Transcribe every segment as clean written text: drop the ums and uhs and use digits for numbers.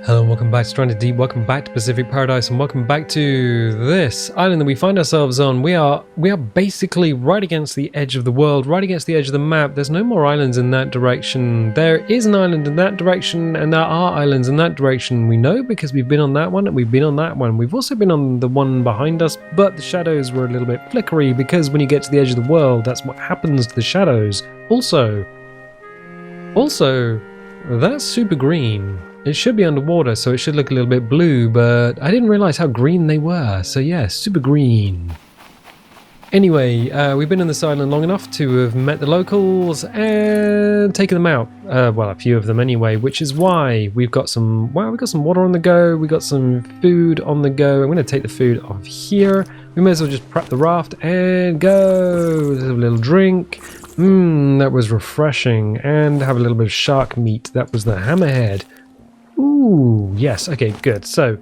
Hello and welcome back to Stranded Deep, welcome back to Pacific Paradise, and welcome back to this island that we find ourselves on. We are basically right against the edge of the world, right against the edge of the map. There's no more islands in that direction. There is an island in that direction, and there are islands in that direction. We know because we've been on that one, and we've been on that one. We've also been on the one behind us, but the shadows were a little bit flickery, because when you get to the edge of the world, that's what happens to the shadows. Also, that's super green. It should be underwater, so it should look a little bit blue, but I didn't realize how green they were. So yeah, super green. Anyway, we've been on this island long enough to have met the locals and taken them out. Well, a few of them anyway, which is why we've got some water on the go. We got some food on the go. I'm going to take the food off here. We may as well just prep the raft and go. There's a little drink. That was refreshing. And have a little bit of shark meat. That was the hammerhead. Ooh, yes, okay, good. So,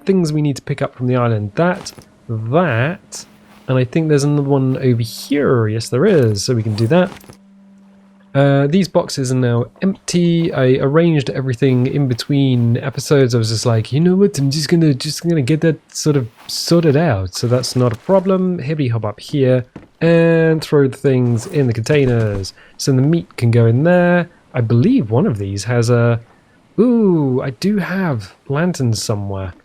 things we need to pick up from the island. That, and I think there's another one over here. Yes, there is, so we can do that. These boxes are now empty. I arranged everything in between episodes. I was just like, you know what, I'm just gonna get that sort of sorted out. So that's not a problem. Hibbity hop up here and throw the things in the containers. So the meat can go in there. I believe one of these has a... Ooh, I do have lanterns somewhere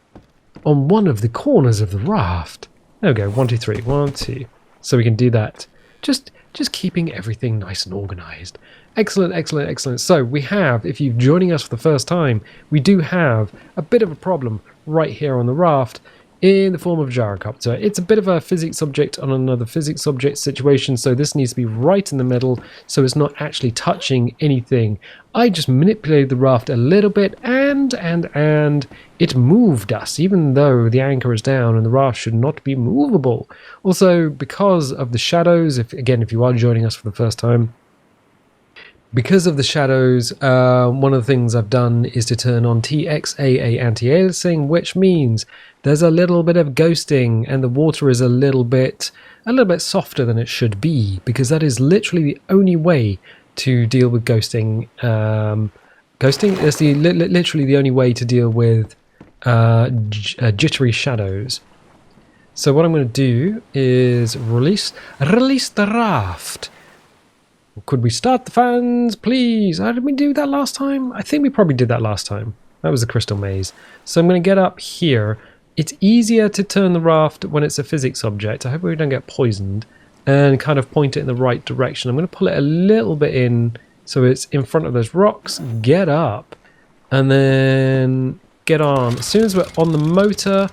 on one of the corners of the raft. There we go, 1, 2, 3, 1, 2. So we can do that. Just keeping everything nice and organized. Excellent, excellent, excellent. So we have, if you're joining us for the first time, we do have a bit of a problem right here on the raft in the form of gyrocopter. It's a bit of a physics object on another physics object situation, so this needs to be right in the middle so it's not actually touching anything. I just manipulated the raft a little bit and it moved us, even though the anchor is down and the raft should not be movable. Also, because of the shadows, if you are joining us for the first time, because of the shadows, one of the things I've done is to turn on TXAA anti-aliasing, which means there's a little bit of ghosting and the water is a little bit softer than it should be, because that is literally the only way to deal with ghosting. Ghosting is literally the only way to deal with jittery shadows. So what I'm going to do is release the raft. Could we start the fans, please? How did we do that last time? I think we probably did that last time. That was the crystal maze. So I'm going to get up here. It's easier to turn the raft when it's a physics object. I hope we don't get poisoned. And kind of point it in the right direction. I'm going to pull it a little bit in so it's in front of those rocks. Get up. And then get on. As soon as we're on the motor...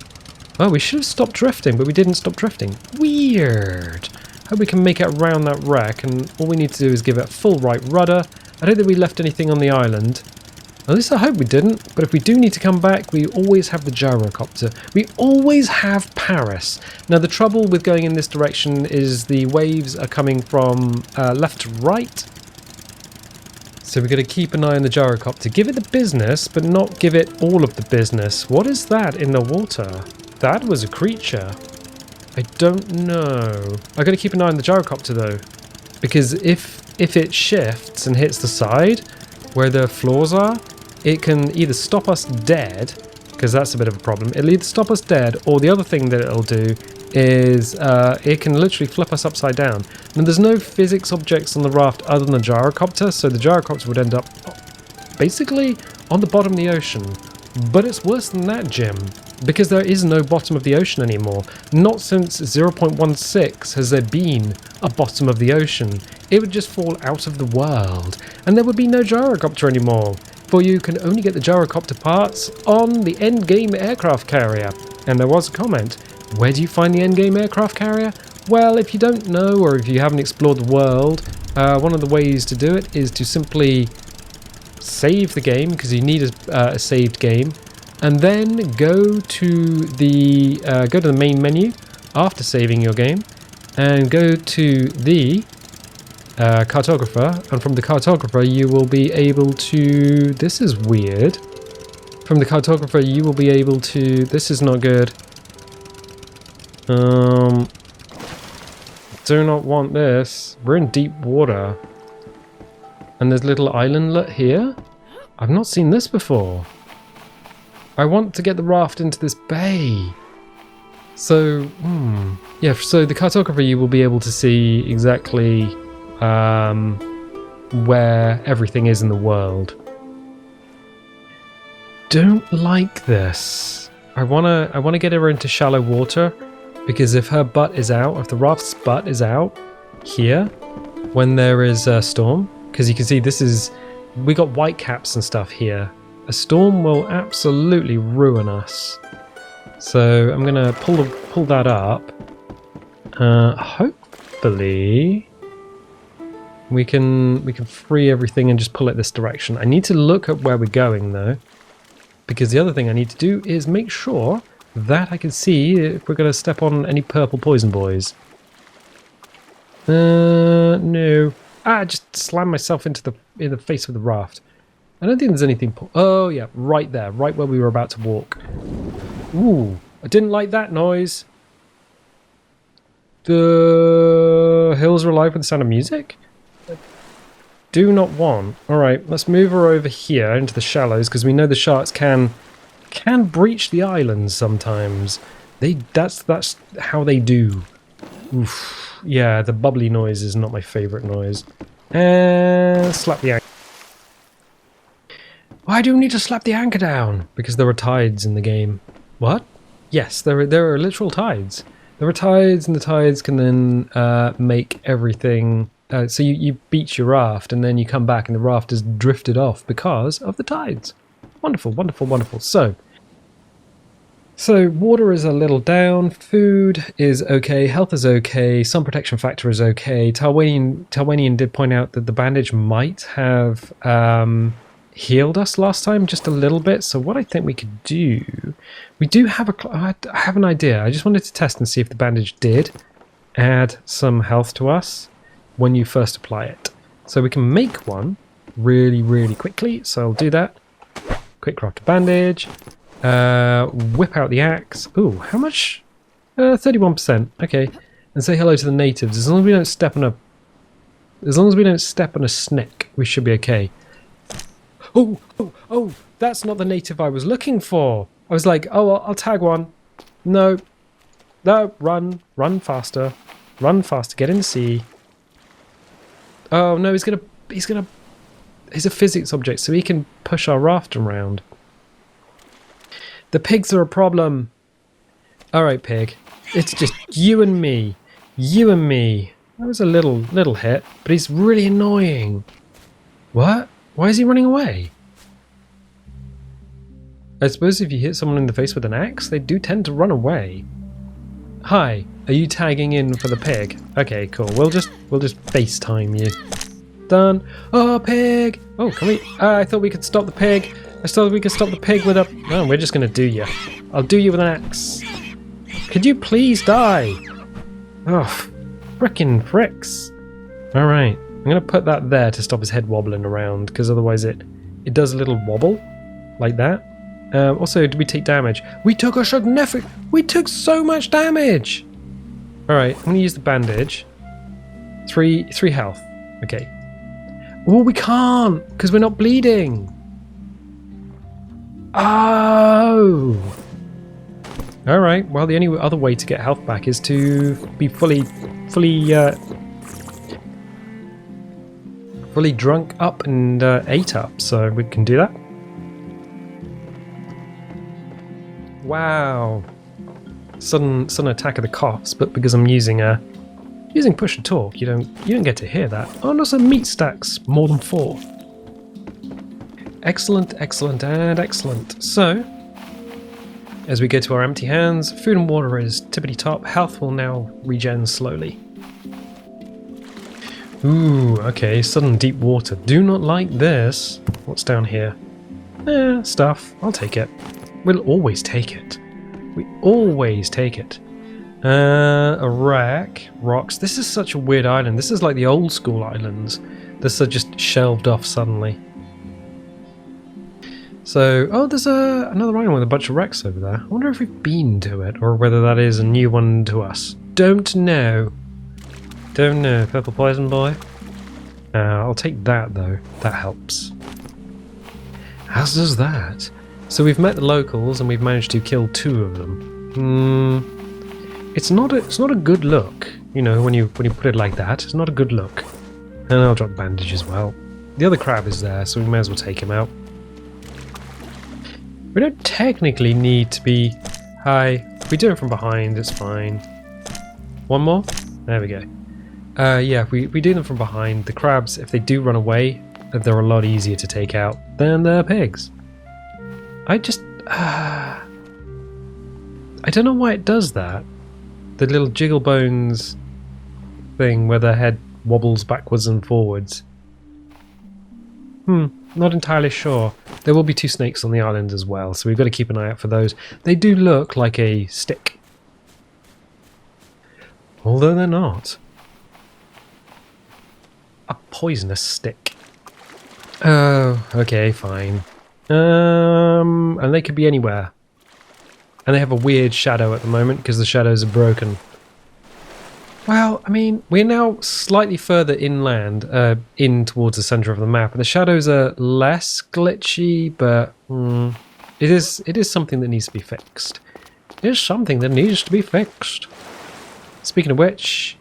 Oh, we should have stopped drifting, but we didn't stop drifting. Weird. Hope we can make it around that wreck, and all we need to do is give it full right rudder. I don't think we left anything on the island. At least I hope we didn't, but if we do need to come back, we always have the gyrocopter. We always have Paris. Now the trouble with going in this direction is the waves are coming from left to right. So we're going to keep an eye on the gyrocopter. Give it the business, but not give it all of the business. What is that in the water? That was a creature. I don't know. I got to keep an eye on the gyrocopter though, because if it shifts and hits the side where the floors are, it can either stop us dead, because that's a bit of a problem. It'll either stop us dead, or the other thing that it'll do is it can literally flip us upside down. Now there's no physics objects on the raft other than the gyrocopter, so the gyrocopter would end up basically on the bottom of the ocean. But it's worse than that, Jim, because there is no bottom of the ocean anymore. Not since 0.16 has there been a bottom of the ocean. It would just fall out of the world, and there would be no gyrocopter anymore. For you can only get the gyrocopter parts on the endgame aircraft carrier. And there was a comment, where do you find the endgame aircraft carrier? Well, if you don't know, or if you haven't explored the world, one of the ways to do it is to simply save the game, because you need a saved game, and then go to the main menu after saving your game, and go to the cartographer, and from the cartographer you will be able to... This is weird. From the cartographer you will be able to... This is not good. Do not want this. We're in deep water. And there's a little islandlet here. I've not seen this before. I want to get the raft into this bay. So, yeah, so the cartography will be able to see exactly where everything is in the world. Don't like this. I wanna get her into shallow water, because if her butt is out, if the raft's butt is out here when there is a storm, because you can see we got white caps and stuff here. A storm will absolutely ruin us. So I'm gonna pull that up. Hopefully we can free everything and just pull it this direction. I need to look at where we're going though, because the other thing I need to do is make sure that I can see if we're gonna step on any purple poison boys. No. I just slammed myself in the face of the raft. I don't think there's anything. Oh yeah, right there, right where we were about to walk. Ooh, I didn't like that noise. The hills are alive with the sound of music? I do not want. Alright, let's move her over here into the shallows, because we know the sharks can breach the islands sometimes. That's how they do. Oof. Yeah, the bubbly noise is not my favourite noise. And slap the anchor. Why do we need to slap the anchor down? Because there are tides in the game. What? Yes, there are literal tides. There are tides, and the tides can then make everything... so you beach your raft, and then you come back, and the raft is drifted off because of the tides. Wonderful, wonderful, wonderful. So water is a little down, food is okay, health is okay, sun protection factor is okay. Talwanian did point out that the bandage might have healed us last time just a little bit. So what I think we could do, I have an idea. I just wanted to test and see if the bandage did add some health to us when you first apply it. So we can make one really, really quickly. So I'll do that. Quick craft a bandage. Whip out the axe. Ooh, how much? 31%. Okay. And say hello to the natives. As long as we don't step on a snake, we should be okay. Oh, that's not the native I was looking for. I was like, oh, I'll tag one. No, run faster. Run faster, get in the sea. Oh no, he's a physics object, so he can push our raft around. The pigs are a problem. Alright, pig. It's just you and me. You and me. That was a little hit, but he's really annoying. What? Why is he running away? I suppose if you hit someone in the face with an axe, they do tend to run away. Hi, are you tagging in for the pig? Okay, cool. We'll just FaceTime you. Done. Oh, pig! Oh, can we? I thought we could stop the pig. I thought we could stop the pig with a... No, we're just gonna do you. I'll do you with an axe. Could you please die? Oh, frickin' fricks. Alright, I'm gonna put that there to stop his head wobbling around, because otherwise it does a little wobble, like that. Also, did we take damage? We took so much damage! Alright, I'm gonna use the bandage. 3 health. Okay. Oh, we can't, because we're not bleeding. Oh! Alright, well the only other way to get health back is to be fully drunk up and ate up, so we can do that. Wow. Sudden attack of the coughs, but because I'm using push to talk, you don't get to hear that. Oh, and also meat stacks, more than 4. Excellent, excellent, and excellent. So, as we go to our empty hands, food and water is tippity top. Health will now regen slowly. Ooh, okay, sudden deep water. Do not like this. What's down here? Stuff. I'll take it. We'll always take it. We always take it. A wreck. Rocks. This is such a weird island. This is like the old school islands. This are just shelved off suddenly. So, oh, there's another island with a bunch of wrecks over there. I wonder if we've been to it, or whether that is a new one to us. Don't know. Don't know. Purple poison boy. I'll take that, though. That helps. As does that. So we've met the locals and we've managed to kill 2 of them. It's not a good look, you know, when you put it like that. It's not a good look. And I'll drop bandage as well. The other crab is there, so we may as well take him out. We don't technically need to be... Hi. If we do it from behind, it's fine. One more? There we go. Yeah, if we do them from behind, the crabs, if they do run away, they're a lot easier to take out than the pigs. I just... I don't know why it does that. The little jiggle bones thing where the head wobbles backwards and forwards. Not entirely sure. There will be 2 snakes on the island as well, so we've got to keep an eye out for those. They do look like a stick. Although they're not. A poisonous stick. Oh, okay, fine. And they could be anywhere. And they have a weird shadow at the moment because the shadows are broken. Well, I mean, we're now slightly further inland, in towards the centre of the map. And the shadows are less glitchy, but it is something that needs to be fixed. It is something that needs to be fixed. Speaking of which,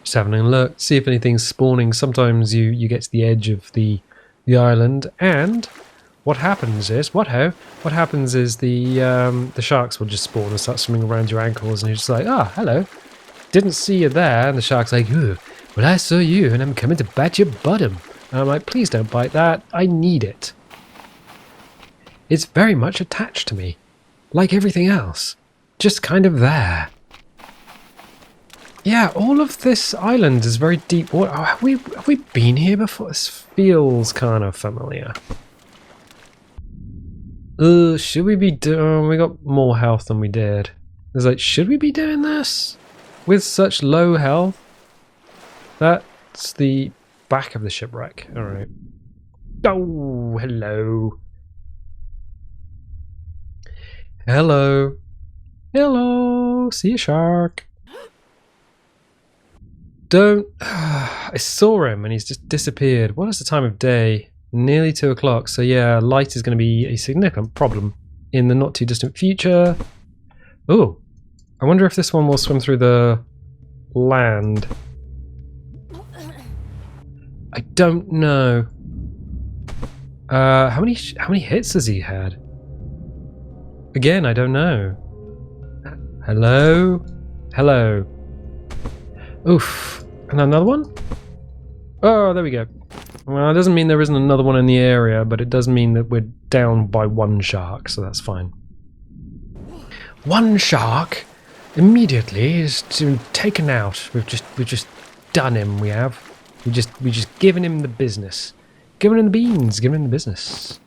just having a look, see if anything's spawning. Sometimes you get to the edge of the island, and what happens is the sharks will just spawn and start swimming around your ankles, and you're just like, hello. Didn't see you there, and the shark's like, well, I saw you, and I'm coming to bite your bottom. And I'm like, please don't bite that. I need it. It's very much attached to me, like everything else. Just kind of there. Yeah, all of this island is very deep water. Oh, have we been here before? This feels kind of familiar. Should we be doing... we got more health than we did. It's like, should we be doing this? With such low health? That's the back of the shipwreck. Alright. Oh, hello. Hello. Hello. See a shark. Don't... I saw him and he's just disappeared. What is the time of day? Nearly 2 o'clock. So yeah, light is going to be a significant problem in the not too distant future. Oh. I wonder if this one will swim through the land. I don't know. How many hits has he had? Again, I don't know. Hello? Hello. Oof. And another one? Oh, there we go. Well, it doesn't mean there isn't another one in the area, but it does mean that we're down by 1 shark, so that's fine. 1 shark? Immediately is taken out. We've just done him. We just given him the business, given him the beans, given him the business.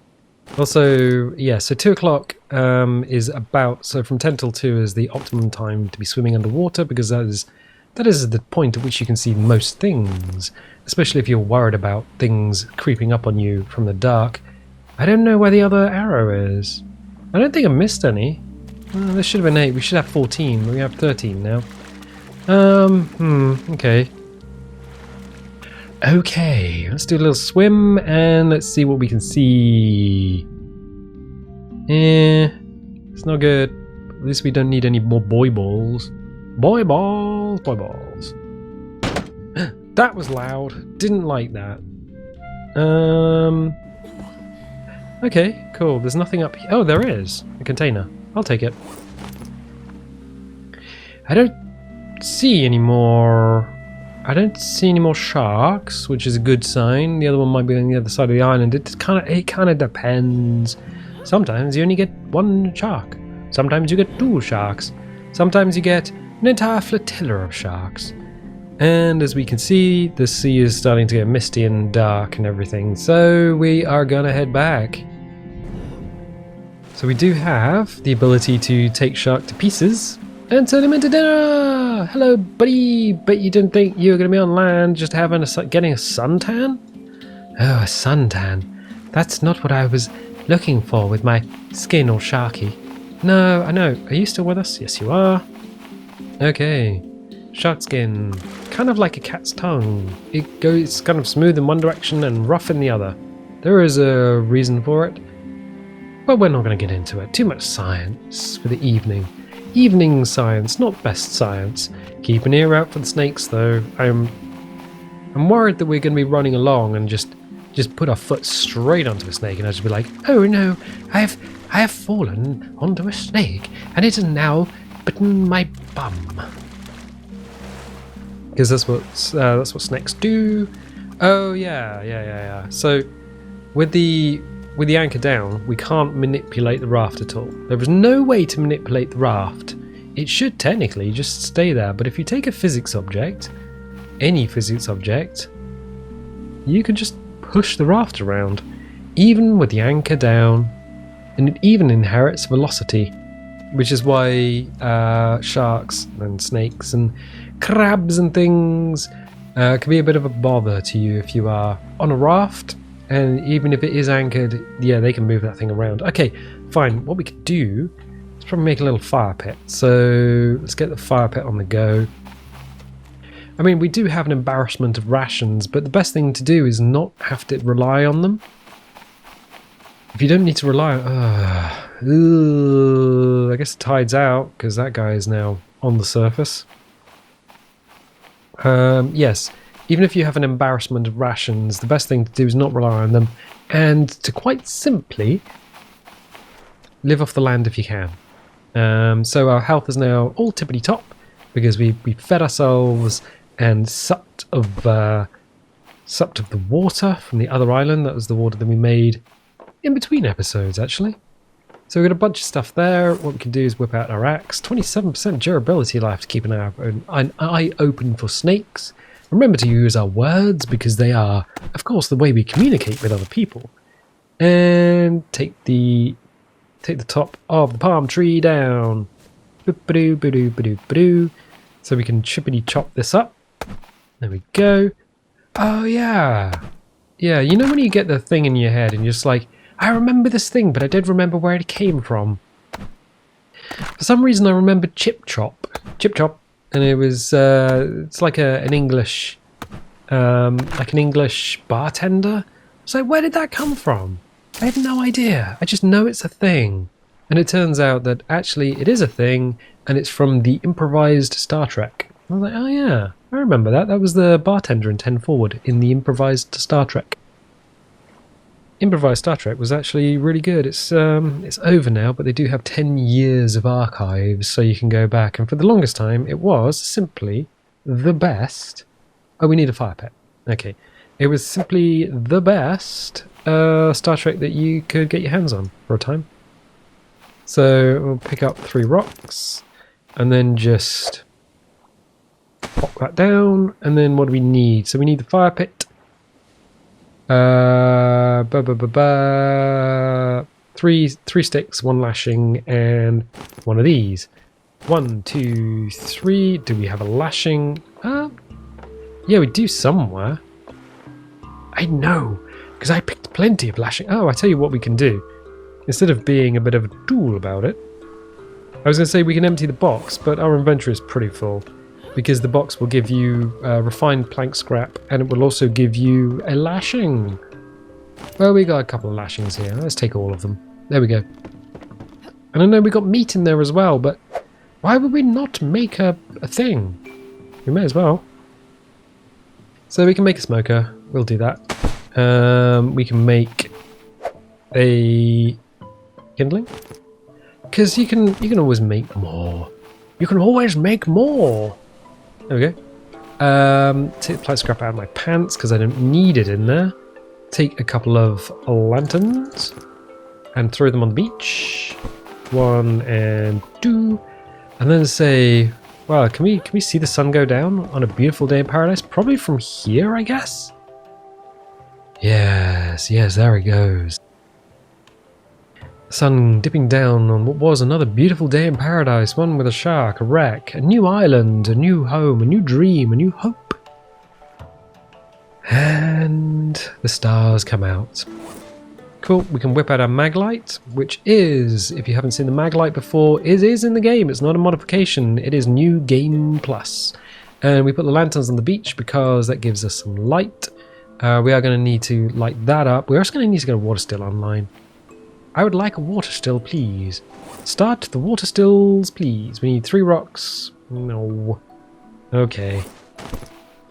Also, yeah. So 2 o'clock is about, so from 10 till 2 is the optimum time to be swimming underwater, because that is the point at which you can see most things, especially if you're worried about things creeping up on you from the dark. I don't know where the other arrow is. I don't think I missed any. There should have been 8. We should have 14. We have 13 now. Okay. Okay, let's do a little swim and let's see what we can see. It's not good. At least we don't need any more boy balls. Boy balls, boy balls. That was loud. Didn't like that. Okay, cool. There's nothing up here. Oh, there is. A container. I'll take it. I don't see any more sharks, which is a good sign. The other one might be on the other side of the island. It kind of depends. Sometimes you only get 1 shark. Sometimes you get 2 sharks. Sometimes you get an entire flotilla of sharks. And as we can see, the sea is starting to get misty and dark and everything. So we are gonna head back. So we do have the ability to take shark to pieces and turn him into dinner! Hello, buddy! Bet you didn't think you were going to be on land just getting a suntan? Oh, a suntan. That's not what I was looking for with my skin all sharky. No, I know. Are you still with us? Yes, you are. Okay. Shark skin. Kind of like a cat's tongue. It's kind of smooth in one direction and rough in the other. There is a reason for it. But we're not going to get into it. Too much science for the evening. Evening science, not best science. Keep an ear out for the snakes, though. I'm worried that we're going to be running along and just put our foot straight onto a snake, and I'll just be like, "Oh no, I have fallen onto a snake, and it has now bitten my bum." Because that's what snakes do. Oh yeah. So with the anchor down, we can't manipulate the raft at all. There is no way to manipulate the raft. It should technically just stay there, but if you take a physics object, any physics object, you can just push the raft around, even with the anchor down, and it even inherits velocity, which is why sharks and snakes and crabs and things can be a bit of a bother to you if you are on a raft. And even if it is anchored, yeah, they can move that thing around. Okay, fine. What we could do is probably make a little fire pit. So let's get the fire pit on the go. I mean, we do have an embarrassment of rations, but the best thing to do is not have to rely on them. If you don't need to rely on... I guess the tide's out, because that guy is now on the surface. Yes, even if you have an embarrassment of rations, the best thing to do is not rely on them, and to quite simply live off the land if you can. So our health is now all tippity-top, because we fed ourselves and supped of the water from the other island. That was the water that we made in between episodes, actually. So we've got a bunch of stuff there. What we can do is whip out our axe. 27% durability life to keep an eye open for snakes. Remember to use our words, because they are, of course, the way we communicate with other people. And take the top of the palm tree down. Boop-a-doo, ba-doo, ba-doo, ba-doo. So we can chippity chop this up. There we go. Oh yeah. Yeah, you know when you get the thing in your head and you're just like, I remember this thing, but I don't remember where it came from. For some reason I remembered Chip Chop, and it was it's like an English bartender. So where did that come from? I have no idea. I just know it's a thing. And it turns out that actually it is a thing, and it's from the improvised Star Trek. I was like, oh yeah, I remember that. That was the bartender in 10 Forward in the improvised Star Trek. Improvised Star Trek was actually really good. It's over now, but they do have 10 years of archives, so you can go back. And for the longest time, it was simply the best. Oh, we need a fire pit. Okay. It was simply the best Star Trek that you could get your hands on for a time. So we'll pick up 3 rocks, and then just pop that down. And then what do we need? So we need the fire pit. 3 sticks, 1 lashing, and 1 of these. 1, 2, 3. Do we have a lashing? Yeah, we do somewhere. I know, because I picked plenty of lashing. Oh, I tell you what we can do. Instead of being a bit of a tool about it, I was going to say we can empty the box, but our inventory is pretty full. Because the box will give you refined plank scrap, and it will also give you a lashing. Well, we got a couple of lashings here. Let's take all of them. There we go. And I know we got meat in there as well, but why would we not make a thing? We may as well. So we can make a smoker. We'll do that. We can make a kindling. Because you can always make more. You can always make more. There we go. Take the plank scrap out of my pants because I don't need it in there. Take a couple of lanterns and throw them on the beach. 1 and 2. And then say, wow, can we see the sun go down on a beautiful day in paradise? Probably from here, I guess? Yes, there it goes. Sun dipping down on what was another beautiful day in paradise, one with a shark, a wreck, a new island, a new home, a new dream, a new hope. And the stars come out. Cool, we can whip out our maglite, which is, if you haven't seen the maglite before, it is in the game. It's not a modification, it is New Game Plus. And we put the lanterns on the beach because that gives us some light. We are going to need to light that up. We're also going to need to get a water still online. I would like a water still, please. Start the water stills, please. We need 3 rocks. No. Okay.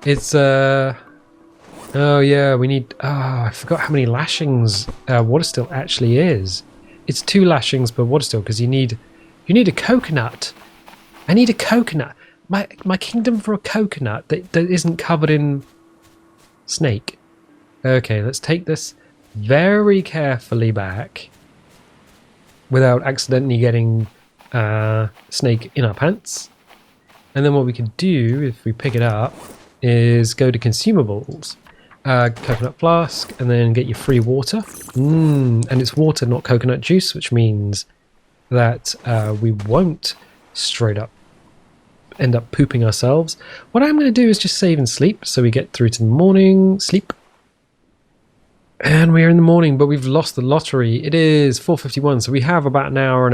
It's, oh yeah, we need, I forgot how many lashings water still actually is. It's 2 lashings per water still, because you need a coconut. I need a coconut. My kingdom for a coconut that isn't covered in snake. Okay, let's take this very carefully back without accidentally getting snake in our pants. And then what we can do, if we pick it up, is go to consumables. Coconut flask, and then get your free water. And it's water, not coconut juice, which means that we won't straight up end up pooping ourselves. What I'm going to do is just save and sleep, so we get through to the morning. Sleep. And we're in the morning, but we've lost the lottery. It is 4:51, so we have about an hour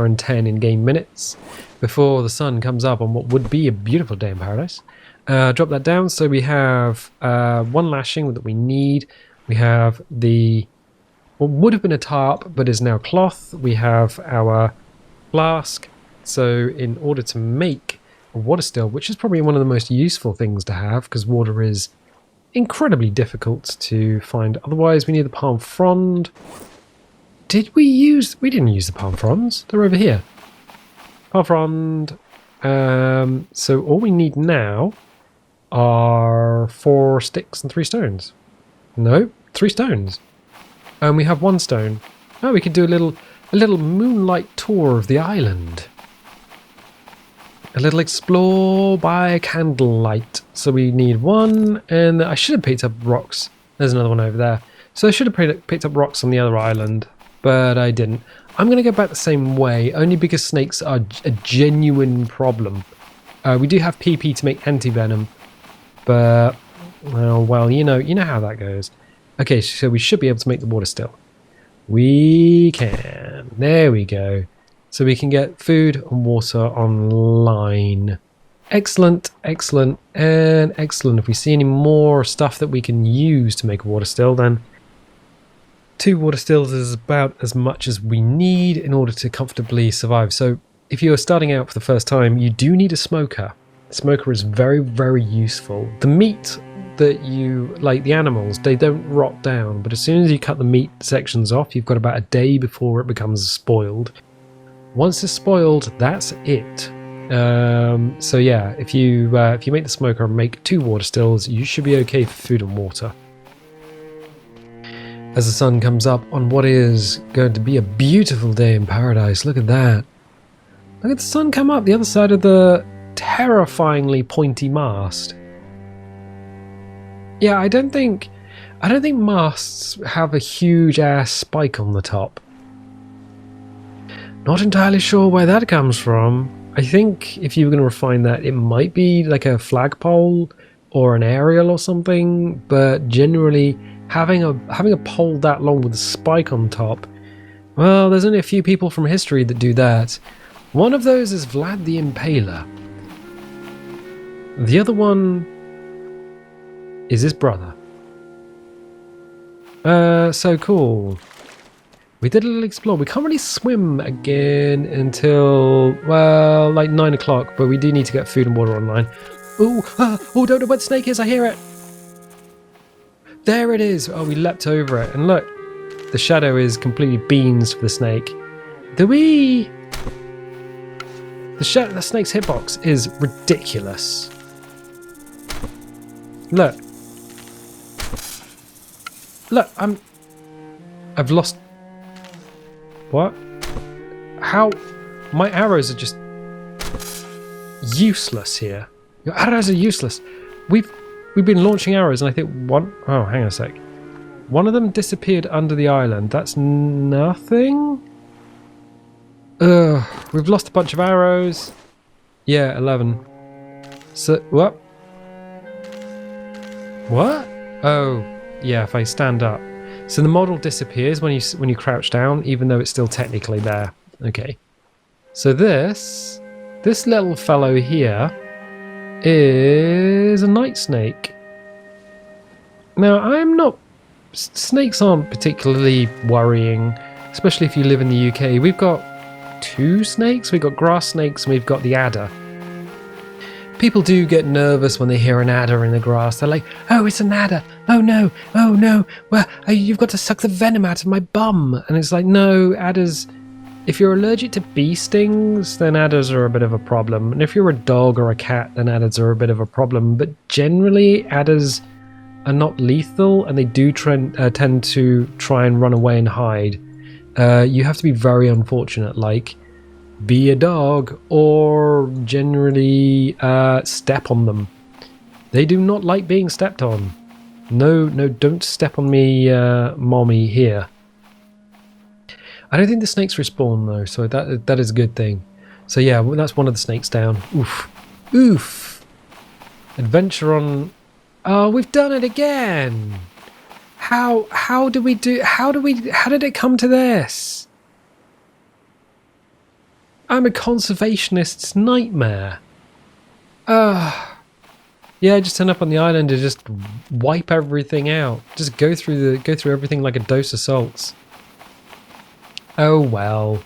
and 10 in-game minutes before the sun comes up on what would be a beautiful day in paradise. Drop that down, so we have 1 lashing that we need. We have what would have been a tarp, but is now cloth. We have our flask. So in order to make a water still, which is probably one of the most useful things to have, because water is incredibly difficult to find. Otherwise, we need the palm frond. We didn't use the palm fronds. They're over here. Palm frond. So all we need now are 4 sticks and 3 stones. No, 3 stones. And we have 1 stone. Oh, we could do a little moonlight tour of the island. A little explore by candlelight. So we need 1, and I should have picked up rocks. There's another one over there. So I should have picked up rocks on the other island, but I didn't. I'm going to go back the same way, only because snakes are a genuine problem. We do have PP to make anti-venom, but, well, you know how that goes. Okay, so we should be able to make the water still. We can. There we go. So we can get food and water online. Excellent, excellent, and excellent. If we see any more stuff that we can use to make a water still, then 2 water stills is about as much as we need in order to comfortably survive. So if you're starting out for the first time, you do need a smoker. A smoker is very, very useful. The meat that like the animals, they don't rot down, but as soon as you cut the meat sections off, you've got about a day before it becomes spoiled. Once it's spoiled, that's it. So yeah, if you make the smoker and make 2 water stills, you should be okay for food and water. As the sun comes up on what is going to be a beautiful day in paradise, look at that. Look at the sun come up the other side of the terrifyingly pointy mast. Yeah, I don't think masts have a huge ass spike on the top. Not entirely sure where that comes from. I think if you were going to refine that, it might be like a flagpole or an aerial or something, but generally having a pole that long with a spike on top, well, there's only a few people from history that do that. One of those is Vlad the Impaler. The other one is his brother. So cool. We did a little explore. We can't really swim again until, well, like 9 o'clock, but we do need to get food and water online. Ooh, don't know where the snake is, I hear it. There it is. Oh, we leapt over it. And look, the shadow is completely beans for the snake. The snake's hitbox is ridiculous. Look, I've lost. What? How? My arrows are just useless here. Your arrows are useless. We've been launching arrows, and I think one. Oh, hang on a sec. One of them disappeared under the island. That's nothing. We've lost a bunch of arrows. Yeah, 11. So what? What? Oh, yeah. If I stand up. So the model disappears when you crouch down, even though it's still technically there. Okay. So this little fellow here is a night snake. Now, snakes aren't particularly worrying. especially if you live in the UK. We've got 2 snakes. We've got grass snakes and we've got the adder. People do get nervous when they hear an adder in the grass. They're like, oh, it's an adder. Oh no, well, you've got to suck the venom out of my bum. And it's like, no, adders, if you're allergic to bee stings, then adders are a bit of a problem. And if you're a dog or a cat, then adders are a bit of a problem. But generally, adders are not lethal, and they do tend to try and run away and hide. You have to be very unfortunate, like be a dog or generally step on them. They do not like being stepped on. No, don't step on me, mommy here. I don't think the snakes respawn though, so that is a good thing. So yeah, that's one of the snakes down. Oof. Adventure on... Oh, we've done it again. How did it come to this? I'm a conservationist's nightmare. Yeah, just turn up on the island and just wipe everything out. Just go through everything like a dose of salts. Oh well.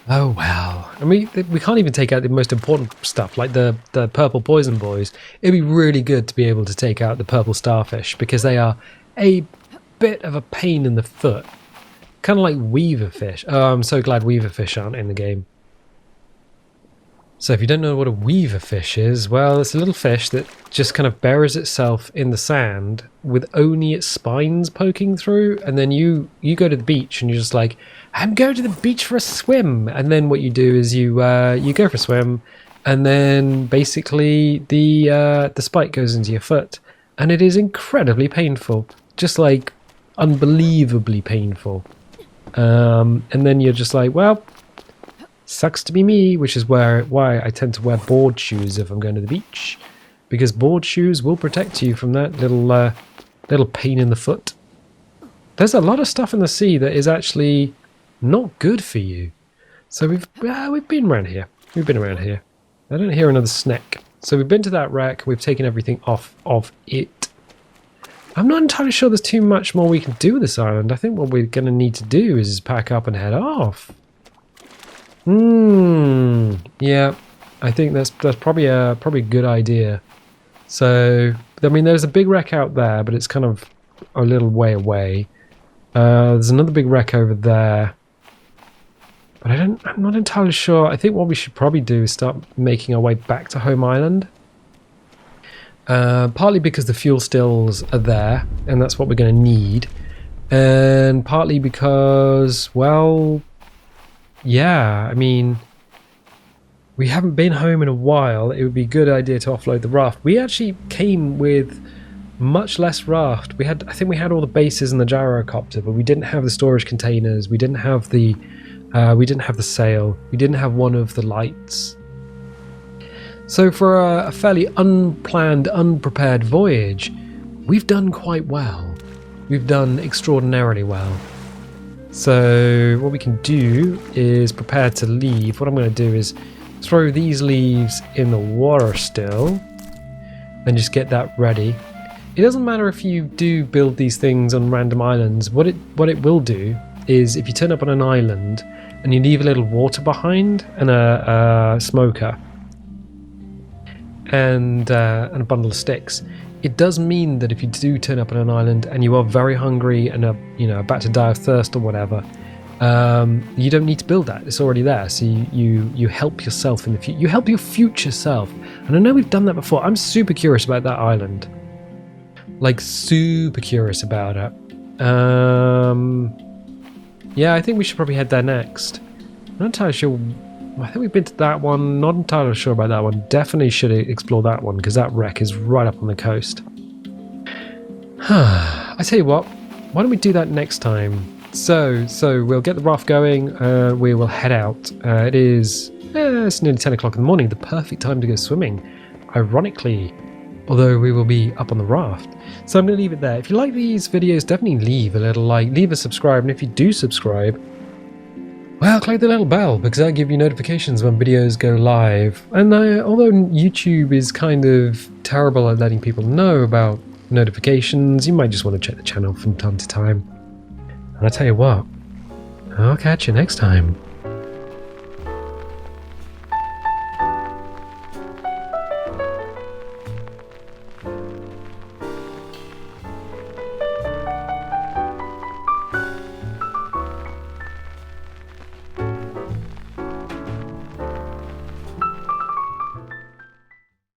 And we can't even take out the most important stuff like the purple poison boys. It'd be really good to be able to take out the purple starfish because they are a bit of a pain in the foot. Kind of like weaverfish. Oh, I'm so glad weaverfish aren't in the game. So if you don't know what a weaverfish is, well, it's a little fish that just kind of buries itself in the sand with only its spines poking through, and then you go to the beach and you're just like, I'm going to the beach for a swim. And then what you do is you go for a swim, and then basically the spike goes into your foot, and it is incredibly painful, just like unbelievably painful. And then you're just like, well, sucks to be me, which is why I tend to wear board shoes if I'm going to the beach, because board shoes will protect you from that little pain in the foot. There's a lot of stuff in the sea that is actually not good for you. So we've been around here. I don't hear another snake. So we've been to that wreck. We've taken everything off of it. I'm not entirely sure there's too much more we can do with this island. I think what we're going to need to do is pack up and head off. Yeah, I think that's probably a good idea. So, I mean, there's a big wreck out there, but it's kind of a little way away. There's another big wreck over there, but I'm not entirely sure. I think what we should probably do is start making our way back to home island. Partly because the fuel stills are there, and that's what we're going to need, and partly because, well, yeah, I mean, we haven't been home in a while. It would be a good idea to offload the raft. We actually came with much less raft. I think we had all the bases and the gyrocopter, but we didn't have the storage containers. We didn't have the sail. We didn't have one of the lights. So for a fairly unplanned, unprepared voyage, we've done quite well. We've done extraordinarily well. So what we can do is prepare to leave. What I'm going to do is throw these leaves in the water still and just get that ready. It doesn't matter if you do build these things on random islands. What it will do is if you turn up on an island and you leave a little water behind and a smoker and a bundle of sticks, it does mean that if you do turn up on an island and you are very hungry and are, about to die of thirst or whatever, you don't need to build that. It's already there. So you help yourself in the future. You help your future self. And I know we've done that before. I'm super curious about that island. Like, super curious about it. Yeah, I think we should probably head there next. I'm not entirely sure. I think we've been to that one. Not entirely sure about that one. Definitely should explore that one because that wreck is right up on the coast. I tell you what, why don't we do that next time? So we'll get the raft going. We will head out. It's nearly 10 o'clock in the morning. The perfect time to go swimming, ironically. Although we will be up on the raft. So I'm going to leave it there. If you like these videos, definitely leave a little like, leave a subscribe, and if you do subscribe, well, click the little bell because that'll give you notifications when videos go live. And although YouTube is kind of terrible at letting people know about notifications, you might just want to check the channel from time to time. And I tell you what, I'll catch you next time.